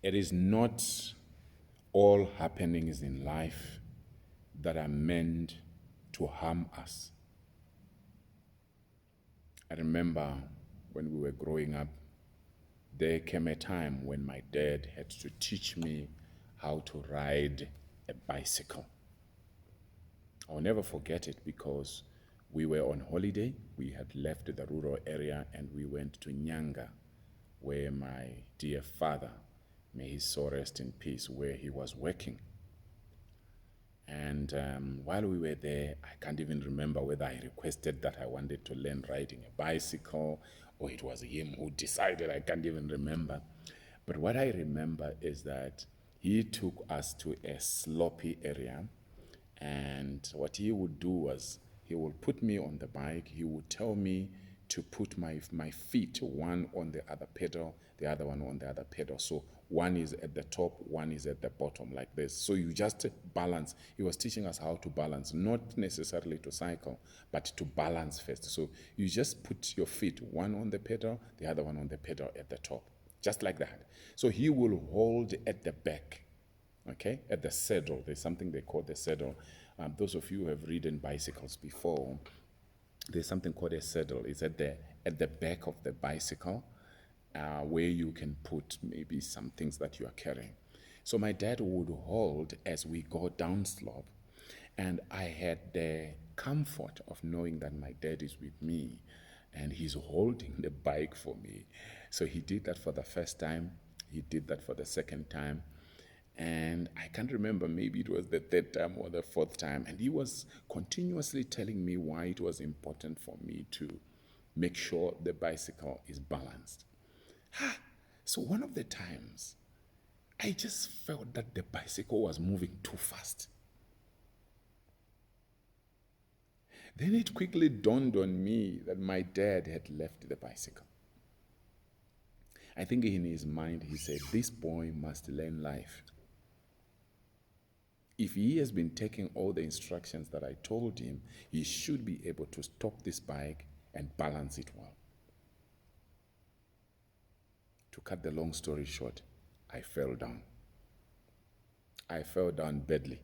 It is not all happenings in life that are meant to harm us. I remember when we were growing up, there came a time when my dad had to teach me how to ride a bicycle. I'll never forget it because we were on holiday. We had left the rural area and we went to Nyanga, where my dear father, may his soul rest in peace, where he was working. And while we were there, I can't even remember whether I requested that I wanted to learn riding a bicycle or it was him who decided. I can't even remember. But what I remember is that he took us to a sloppy area, and what he would do was he would put me on the bike. He would tell me to put my feet, one on the other pedal, the other one on the other pedal. So one is at the top, one is at the bottom, like this. So you just balance. He was teaching us how to balance, not necessarily to cycle, but to balance first. So you just put your feet, one on the pedal, the other one on the pedal at the top, just like that. So he will hold at the back, okay, at the saddle. There's something they call the saddle. Those of you who have ridden bicycles before, there's something called a saddle. It's at the back of the bicycle, where you can put maybe some things that you are carrying. So my dad would hold as we go down slope, and I had the comfort of knowing that my dad is with me and he's holding the bike for me. So he did that for the first time, he did that for the second time, and I can't remember, maybe it was the third time or the fourth time. And he was continuously telling me why it was important for me to make sure the bicycle is balanced. So one of the times, I just felt that the bicycle was moving too fast. Then it quickly dawned on me that my dad had left the bicycle. I think in his mind, he said, this boy must learn life. If he has been taking all the instructions that I told him, he should be able to stop this bike and balance it well. To cut the long story short, I fell down. I fell down badly.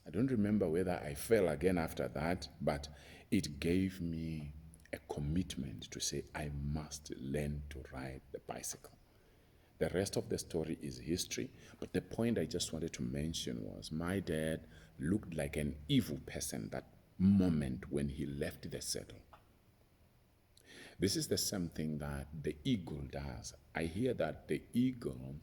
I don't remember whether I fell again after that, but it gave me a commitment to say I must learn to ride the bicycle. The rest of the story is history, but the point I just wanted to mention was my dad looked like an evil person that moment when he left the saddle. This is the same thing that the eagle does. I hear that the eagle,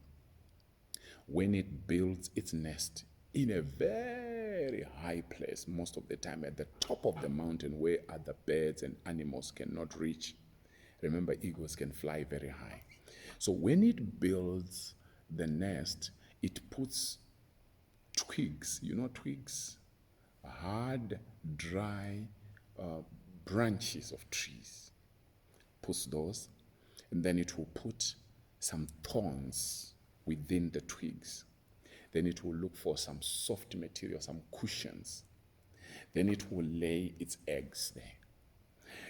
when it builds its nest in a very high place, most of the time at the top of the mountain where other birds and animals cannot reach. Remember, eagles can fly very high. So when it builds the nest, it puts twigs, twigs, hard, dry branches of trees. Puts those, and then it will put some thorns within the twigs. Then it will look for some soft material, some cushions. Then it will lay its eggs there.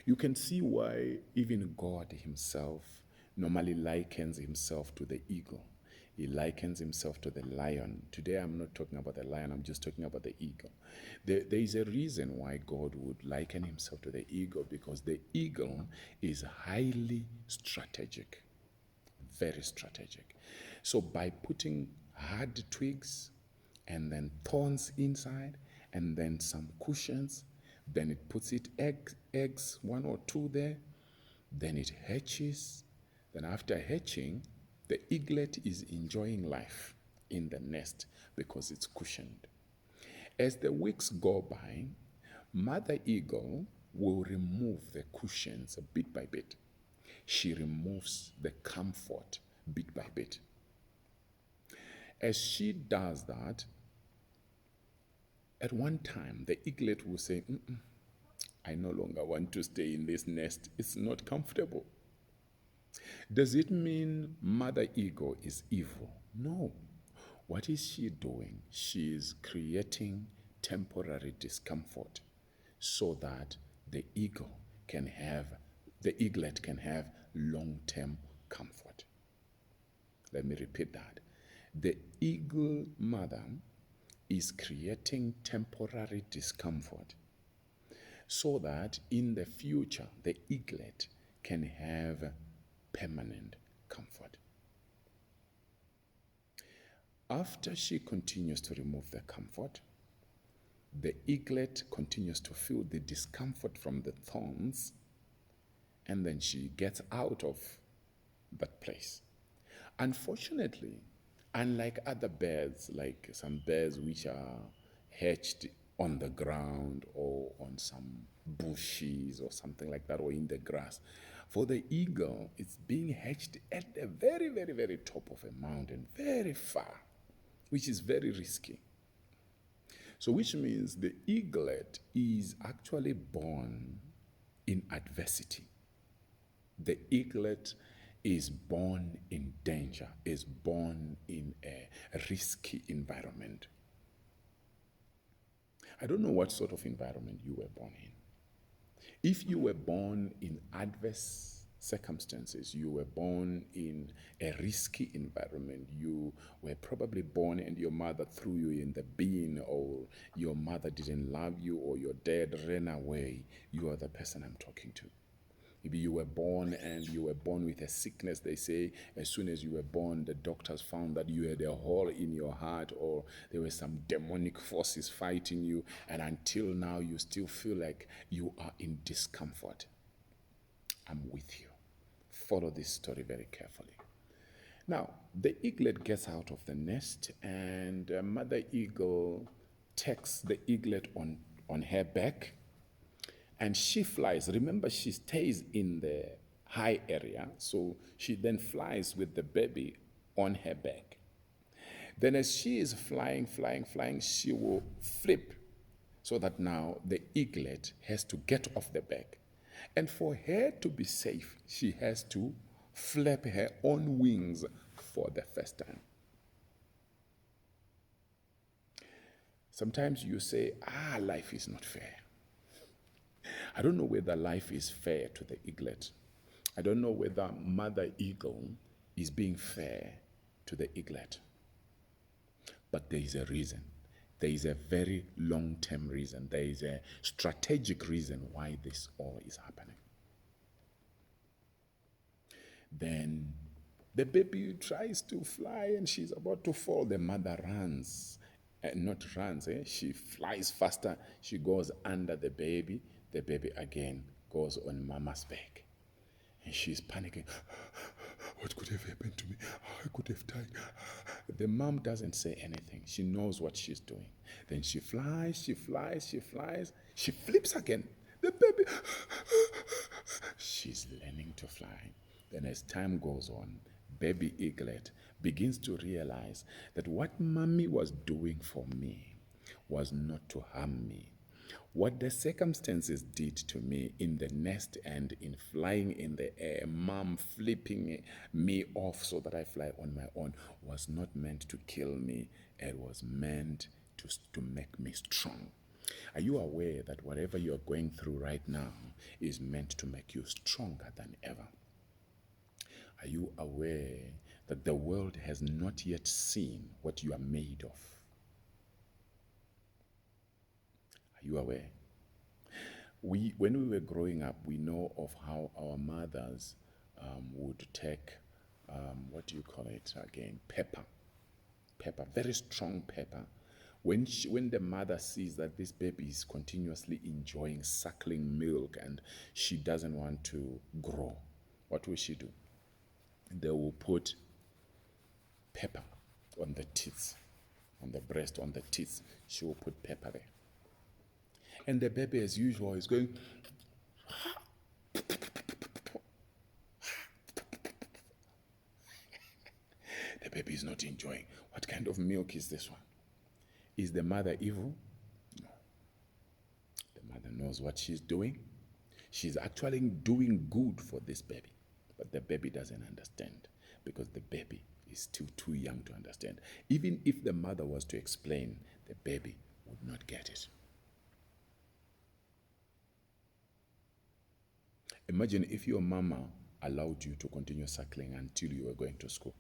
You can see why even God himself normally likens himself to the eagle. He likens himself to the lion. Today I'm not talking about the lion, I'm just talking about the eagle. There is a reason why God would liken himself to the eagle, because the eagle is highly strategic, very strategic. So by putting hard twigs and then thorns inside and then some cushions, then it puts it eggs, one or two there, then it hatches. Then after hatching, the eaglet is enjoying life in the nest because it's cushioned. As the weeks go by, Mother Eagle will remove the cushions bit by bit. She removes the comfort bit by bit. As she does that, at one time, the eaglet will say, I no longer want to stay in this nest. It's not comfortable. Does it mean Mother Eagle is evil? No. What is she doing? She is creating temporary discomfort so that the eaglet can have long-term comfort. Let me repeat that. The eagle mother is creating temporary discomfort so that in the future the eaglet can have permanent comfort. After she continues to remove the comfort, the eaglet continues to feel the discomfort from the thorns, and then she gets out of that place. Unfortunately, unlike other birds, like some birds which are hatched on the ground or on some bushes or something like that, or in the grass, for the eagle, it's being hatched at the very, very, very top of a mountain, very far, which is very risky. So, which means the eaglet is actually born in adversity. The eaglet is born in danger, is born in a risky environment. I don't know what sort of environment you were born in. If you were born in adverse circumstances, you were born in a risky environment, you were probably born and your mother threw you in the bin, or your mother didn't love you, or your dad ran away, you are the person I'm talking to. Maybe you were born and you were born with a sickness. They say as soon as you were born, the doctors found that you had a hole in your heart, or there were some demonic forces fighting you, and until now you still feel like you are in discomfort. I'm with you. Follow this story very carefully. Now, the eaglet gets out of the nest, and mother eagle takes the eaglet on her back, and she flies. Remember, she stays in the high area, so she then flies with the baby on her back. Then as she is flying, she will flip so that now the eaglet has to get off the back. And for her to be safe, she has to flap her own wings for the first time. Sometimes you say, life is not fair. I don't know whether life is fair to the eaglet. I don't know whether mother eagle is being fair to the eaglet. But there is a reason. There is a very long-term reason. There is a strategic reason why this all is happening. Then the baby tries to fly and she's about to fall. The mother runs. Not runs, she flies faster. She goes under the baby. The baby again goes on mama's back. And she's panicking. What could have happened to me? I could have died. The mom doesn't say anything. She knows what she's doing. Then she flies. She flips again. The baby. She's learning to fly. Then as time goes on, baby eaglet begins to realize that what mommy was doing for me was not to harm me. What the circumstances did to me in the nest and in flying in the air, mom flipping me off so that I fly on my own, was not meant to kill me. It was meant to make me strong. Are you aware that whatever you are going through right now is meant to make you stronger than ever? Are you aware that the world has not yet seen what you are made of? Are you aware? When we were growing up, we know of how our mothers would take, what do you call it again? Pepper, very strong pepper. When the mother sees that this baby is continuously enjoying suckling milk and she doesn't want to grow, what will she do? They will put pepper on the teeth, on the breast, on the teeth. She will put pepper there. And the baby, as usual, is going. The baby is not enjoying. What kind of milk is this one? Is the mother evil? No. The mother knows what she's doing. She's actually doing good for this baby. But the baby doesn't understand because the baby is still too young to understand. Even if the mother was to explain, the baby would not get it. Imagine if your mama allowed you to continue suckling until you were going to school.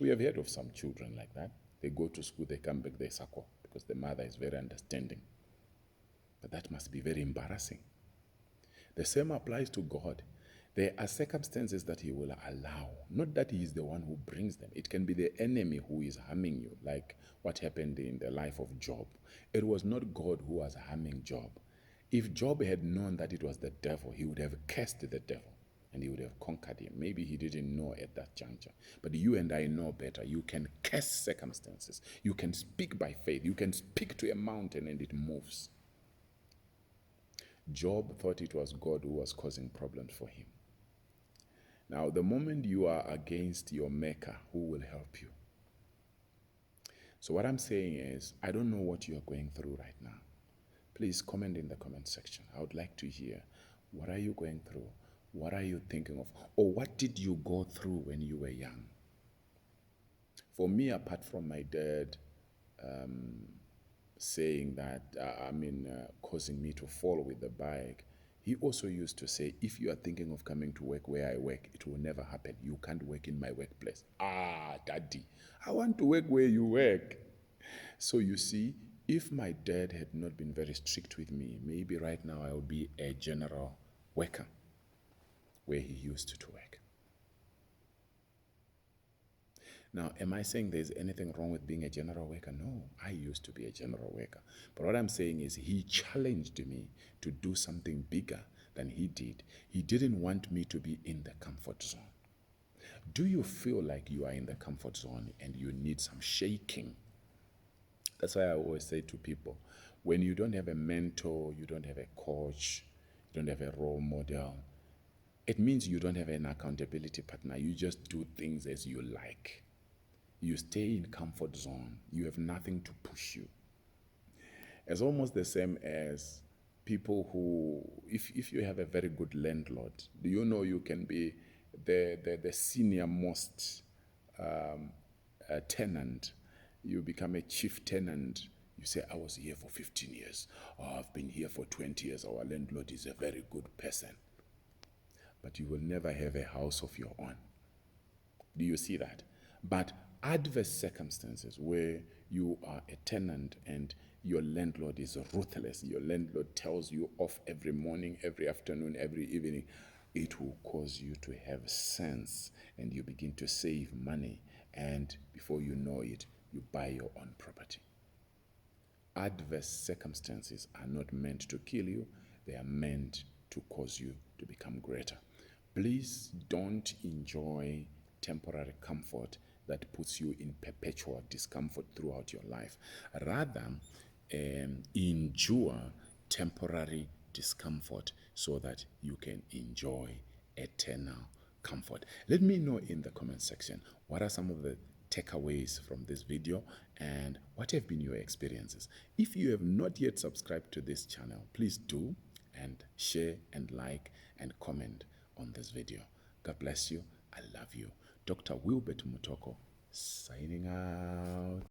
We have heard of some children like that. They go to school, they come back, they suckle because the mother is very understanding. But that must be very embarrassing. The same applies to God. There are circumstances that He will allow, not that He is the one who brings them. It can be the enemy who is harming you, like what happened in the life of Job. It was not God who was harming Job. If Job had known that it was the devil, he would have cursed the devil and he would have conquered him. Maybe he didn't know at that juncture. But you and I know better. You can curse circumstances. You can speak by faith. You can speak to a mountain and it moves. Job thought it was God who was causing problems for him. Now, the moment you are against your maker, who will help you? So what I'm saying is, I don't know what you are going through right now. Please comment in the comment section. I would like to hear, what are you going through? What are you thinking of? Or what did you go through when you were young? For me, apart from my dad saying that, causing me to fall with the bike, he also used to say, if you are thinking of coming to work where I work, it will never happen. You can't work in my workplace. Daddy, I want to work where you work. So you see, if my dad had not been very strict with me, maybe right now I would be a general worker where he used to work. Now, am I saying there's anything wrong with being a general worker? No, I used to be a general worker. But what I'm saying is he challenged me to do something bigger than he did. He didn't want me to be in the comfort zone. Do you feel like you are in the comfort zone and you need some shaking? That's why I always say to people, when you don't have a mentor, you don't have a coach, you don't have a role model, it means you don't have an accountability partner. You just do things as you like. You stay in comfort zone. You have nothing to push you. It's almost the same as people who, if you have a very good landlord, do you know you can be the senior most tenant. You become a chief tenant. You say, I was here for 15 years. Oh, I've been here for 20 years. Our landlord is a very good person. But you will never have a house of your own. Do you see that? But adverse circumstances where you are a tenant and your landlord is ruthless, your landlord tells you off every morning, every afternoon, every evening, it will cause you to have sense and you begin to save money, and before you know it, you buy your own property. Adverse circumstances are not meant to kill you, they are meant to cause you to become greater. Please don't enjoy temporary comfort that puts you in perpetual discomfort throughout your life. Rather, endure temporary discomfort so that you can enjoy eternal comfort. Let me know in the comment section, what are some of the takeaways from this video and what have been your experiences. If you have not yet subscribed to this channel, please do, and share and like and comment on this video. God bless you. I love you. Dr. Wilbert Mutoko signing out.